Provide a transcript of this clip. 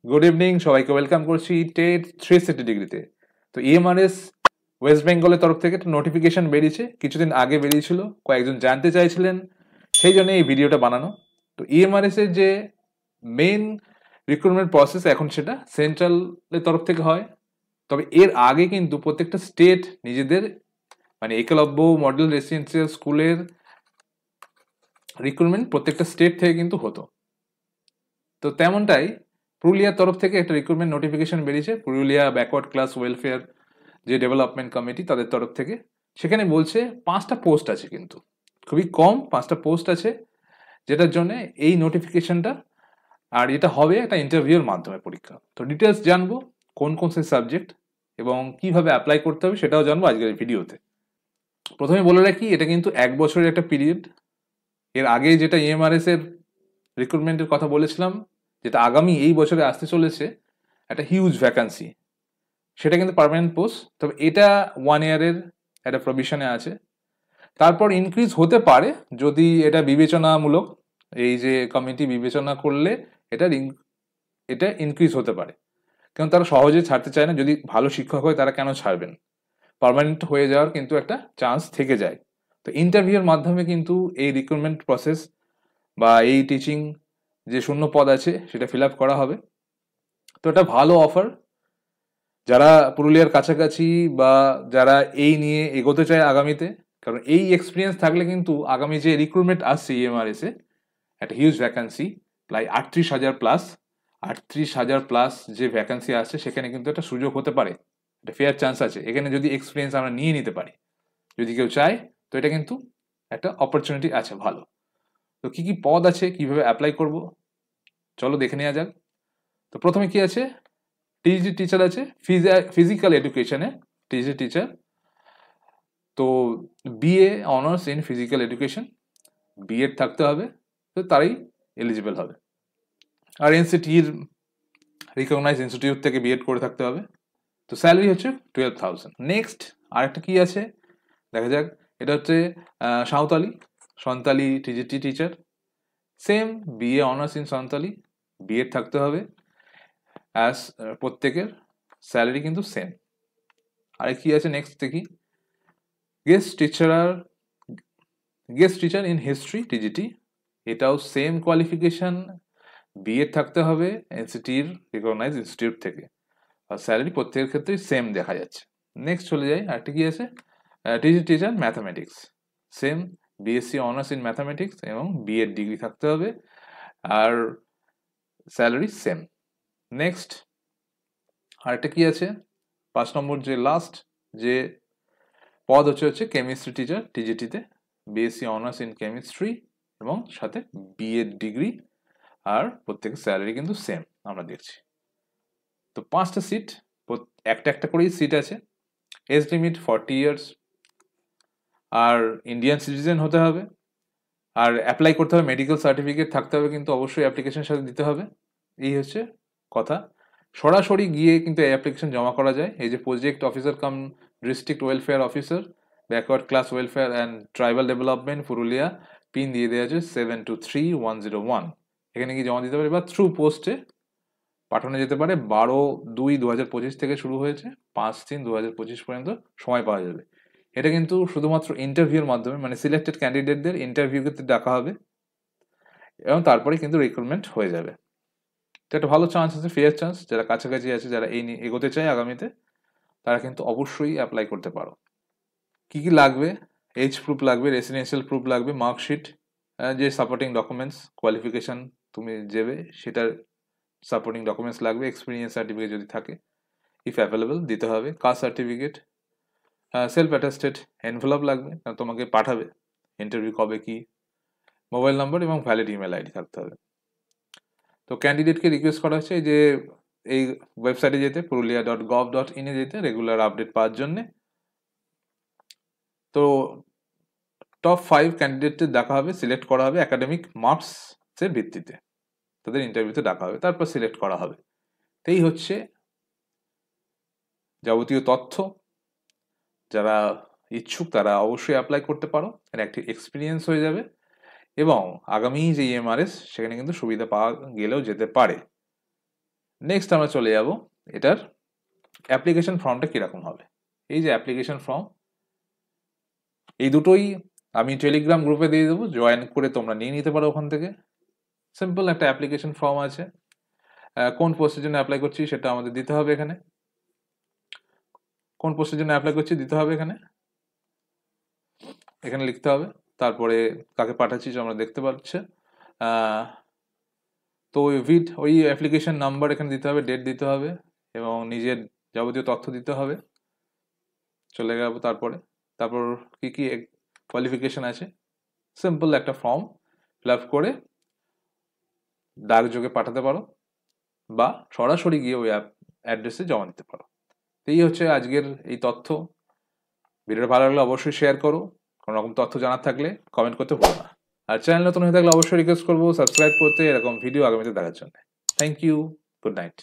Good evening, সবাইকে welcome করছি TET 360 ডিগ্রিতে। তো ইএমআরএস ওয়েস্ট বেঙ্গলের তরফ থেকে একটা নোটিফিকেশন বেরিয়েছে, কিছুদিন আগে বেরিয়েছিল, কয়েকজন জানতে চাইছিলেন, সেই জন্য এই ভিডিওটা বানানো। তো ইএমআরএস এর যে মেইন রিক্রুটমেন্ট প্রসেস এখন সেটা সেন্ট্রালের তরফ থেকে হয়, তবে এর আগে কিন্তু প্রত্যেকটা স্টেট নিজেদের মানে একলব্য মডেল রেসিডেন্সিয়াল স্কুলের রিক্রুটমেন্ট প্রত্যেকটা স্টেট থেকে কিন্তু হতো। তো তেমনটাই পুরুলিয়ার তরফ থেকে একটা রিক্রুটমেন্ট নোটিফিকেশন বেরিয়েছে, পুরুলিয়া ব্যাকওয়ার্ড ক্লাস ওয়েলফেয়ার যে ডেভেলপমেন্ট কমিটি তাদের তরফ থেকে। সেখানে বলছে 5টা পোস্ট আছে, কিন্তু খুবই কম, 5টা পোস্ট আছে, যেটার জন্য এই নোটিফিকেশনটা। আর এটা হবে একটা ইন্টারভিউর মাধ্যমে পরীক্ষা। তো ডিটেলস জানবো কোন কোন সেই সাবজেক্ট এবং কিভাবে অ্যাপ্লাই করতে হবে সেটাও জানবো আজকের এই ভিডিওতে। প্রথমে বলে রাখি, এটা কিন্তু 1 বছরের একটা পিরিয়ড। এর আগে যেটা ইএমআরএস এর রিক্রুটমেন্টের কথা বলেছিলাম, যেটা আগামী এই বছরে আসতে চলেছে, একটা হিউজ ভ্যাকান্সি, সেটা কিন্তু পার্মানেন্ট পোস্ট। তবে এটা 1 ইয়ারের একটা প্রভিশনে আছে। তারপর ইনক্রিজ হতে পারে যদি এটা বিবেচনামূলক, এই যে কমিটি বিবেচনা করলে এটা ইনক্রিজ হতে পারে, কারণ তারা সহজে ছাড়তে চায় না। যদি ভালো শিক্ষক হয় তারা কেন ছাড়বেন? পার্মানেন্ট হয়ে যাওয়ার কিন্তু একটা চান্স থেকে যায়। তো ইন্টারভিউর মাধ্যমে কিন্তু এই রিক্রুটমেন্ট প্রসেস বা এই টিচিং যে শূন্য পদ আছে সেটা ফিল আপ করা হবে। তো এটা ভালো অফার, যারা পুরুলিয়ার কাছাকাছি বা যারা এই নিয়ে এগোতে চায় আগামীতে, কারণ এই এক্সপিরিয়েন্স থাকলে কিন্তু আগামী যে রিক্রুটমেন্ট আসছে ইএমআরএস এ, একটা হিউজ ভ্যাকান্সি, প্রায় 38,000 প্লাস, 38,000 প্লাস যে ভ্যাকান্সি আসছে, সেখানে কিন্তু একটা সুযোগ হতে পারে, একটা ফেয়ার চান্স আছে এখানে যদি এক্সপিরিয়েন্স আমরা নিয়ে নিতে পারি। যদি কেউ চায় তো এটা কিন্তু একটা অপরচুনিটি আছে ভালো। তো কি কি পদ আছে, কিভাবে অ্যাপ্লাই করব, চলো দেখে নেওয়া যাক। তো প্রথমে কি আছে, টিজি টিচার আছে, ফিজিক্যাল এডুকেশনে টিজি টিচার। তো BA honours in physical education, BEd থাকতে হবে, তো তারাই এলিজিবল হবে। আর এনসিটির রিকগনাইজ ইনস্টিটিউট থেকে বিএড করে থাকতে হবে। তো স্যালারি হচ্ছে 12,000। নেক্সট আরেকটা কি আছে দেখা যাক, এটা হচ্ছে Santali TGT teacher, same BA honours in Santali, BEd থাকতে হবে অ্যাজ প্রত্যেকের, স্যালারি কিন্তু সেম। আর কি আছে নেক্সট দেখি, guest teacher in history TGT, এটাও সেম কোয়ালিফিকেশন, বিএড থাকতে হবে এনসিটির রিকগনাইজ ইনস্টিটিউট থেকে, আর স্যালারি প্রত্যেকের ক্ষেত্রেই সেম দেখা যাচ্ছে। নেক্সট চলে যাই, আরেকটা কি আছে, TG teacher mathematics, same BSc honours in mathematics এবং বিএড ডিগ্রি থাকতে হবে, আর স্যালারি সেম। নেক্সট আরেকটা কি আছে, 5 নম্বর যে লাস্ট যে পদ হচ্ছে কেমিস্ট্রি টিচার টিজিটিতে, বিএসসি অনার্স ইন কেমিস্ট্রি এবং সাথে বিএড ডিগ্রি, আর প্রত্যেকের স্যালারি কিন্তু সেম আমরা দেখছি। তো 5টা সিট, একটা একটা করেই সিট আছে। এজ লিমিট 40 ইয়ার্স, আর ইন্ডিয়ান সিটিজেন হতে হবে, আর অ্যাপ্লাই করতে হবে, মেডিকেল সার্টিফিকেট থাকতে হবে, কিন্তু অবশ্যই অ্যাপ্লিকেশনের সাথে দিতে হবে। এই হচ্ছে কথা। সরাসরি গিয়ে কিন্তু এই অ্যাপ্লিকেশন জমা করা যায়। এই যে project officer come district welfare officer, backward class welfare and tribal development Purulia, pin দিয়ে দেওয়া আছে 723101। এখানে গিয়ে জমা দিতে পারে বা থ্রু পোস্টে পাঠানো যেতে পারে। 12/2/2025 থেকে শুরু হয়েছে, 5/3/2025 পর্যন্ত সময় পাওয়া যাবে। এটা কিন্তু শুধুমাত্র ইন্টারভিউর মাধ্যমে, মানে সিলেক্টেড ক্যান্ডিডেটদের ইন্টারভিউ ক্ষেত্রে ডাকা হবে এবং তারপরে কিন্তু রিক্রুটমেন্ট হয়ে যাবে। তো একটা ভালো চান্স আছে, ফেয়ার চান্স। যারা কাছাকাছি আছে, যারা এই নিয়ে এগোতে চায় আগামীতে, তারা কিন্তু অবশ্যই অ্যাপ্লাই করতে পারো। কি কি লাগবে, এজ প্রুফ লাগবে, রেসিডেন্সিয়াল প্রুফ লাগবে, মার্কশিট, যে সাপোর্টিং ডকুমেন্টস, কোয়ালিফিকেশন তুমি দেবে সেটার সাপোর্টিং ডকুমেন্টস লাগবে, এক্সপিরিয়েন্স সার্টিফিকেট যদি থাকে ইফ অ্যাভেলেবল দিতে হবে, caste certificate, self attested envelope লাগবে, তোমাকে পাঠাবে ইন্টারভিউ কবে কি, মোবাইল নম্বর এবং ভ্যালিড ইমেল আইডি থাকতে হবে। তো ক্যান্ডিডেটকে রিকোয়েস্ট করা হচ্ছে যে এই ওয়েবসাইটে যেতে, purulia.gov.in এ যেতে, রেগুলার আপডেট পাওয়ার জন্য। তো টপ 5 ক্যান্ডিডেটদের দেখা হবে, সিলেক্ট করা হবে একাডেমিক মার্কসের ভিত্তিতে, তাদের ইন্টারভিউতে ডাকা হবে, তারপর সিলেক্ট করা হবে। এই হচ্ছে যাবতীয় তথ্য। যারা ইচ্ছুক তারা অবশ্যই অ্যাপ্লাই করতে পারো, এর একটি এক্সপিরিয়েন্স হয়ে যাবে এবং আগামী যে ইএমআরএস সেখানে কিন্তু সুবিধা পাওয়া গেলেও যেতে পারে। নেক্সট আমরা চলে যাব এটার অ্যাপ্লিকেশন ফর্মটা কিরকম হবে। এই যে অ্যাপ্লিকেশন ফর্ম, এই দুটোই আমি টেলিগ্রাম গ্রুপে দিয়ে দেবো, জয়েন করে তোমরা নিয়ে নিতে পারো ওখান থেকে। সিম্পল একটা অ্যাপ্লিকেশন ফর্ম আছে, কোন পোস্টের জন্য অ্যাপ্লাই করছি সেটা আমাদের দিতে হবে এখানে, কোন পোস্টের জন্য অ্যাপ্লাই করছি দিতে হবে এখানে, এখানে লিখতে হবে। তারপরে কাকে পাঠাচ্ছি আমরা দেখতে পাচ্ছে, তো ওই অ্যাপ্লিকেশন নাম্বার এখানে দিতে হবে, ডেট দিতে হবে এবং নিজের যাবতীয় তথ্য দিতে হবে। চলে গেল তারপর কি কি কোয়ালিফিকেশন আছে, সিম্পল একটা ফর্ম ফিল আপ করে ডাকযোগে পাঠাতে পারো বা সরাসরি গিয়ে ওই অ্যাড্রেসে জমা দিতে পারো। এই হচ্ছে আজকের এই তথ্য। ভিডিওটা ভালো লাগলে অবশ্যই শেয়ার করো, কোনো রকম তথ্য জানার থাকলে কমেন্ট করতে ভুলো না। আর চ্যানেল নতুন হয়ে থাকলে অবশ্যই রিকোয়েস্ট করবো সাবস্ক্রাইব করতে, এরকম ভিডিও আগামীতে দেখার জন্য। Thank you, good night.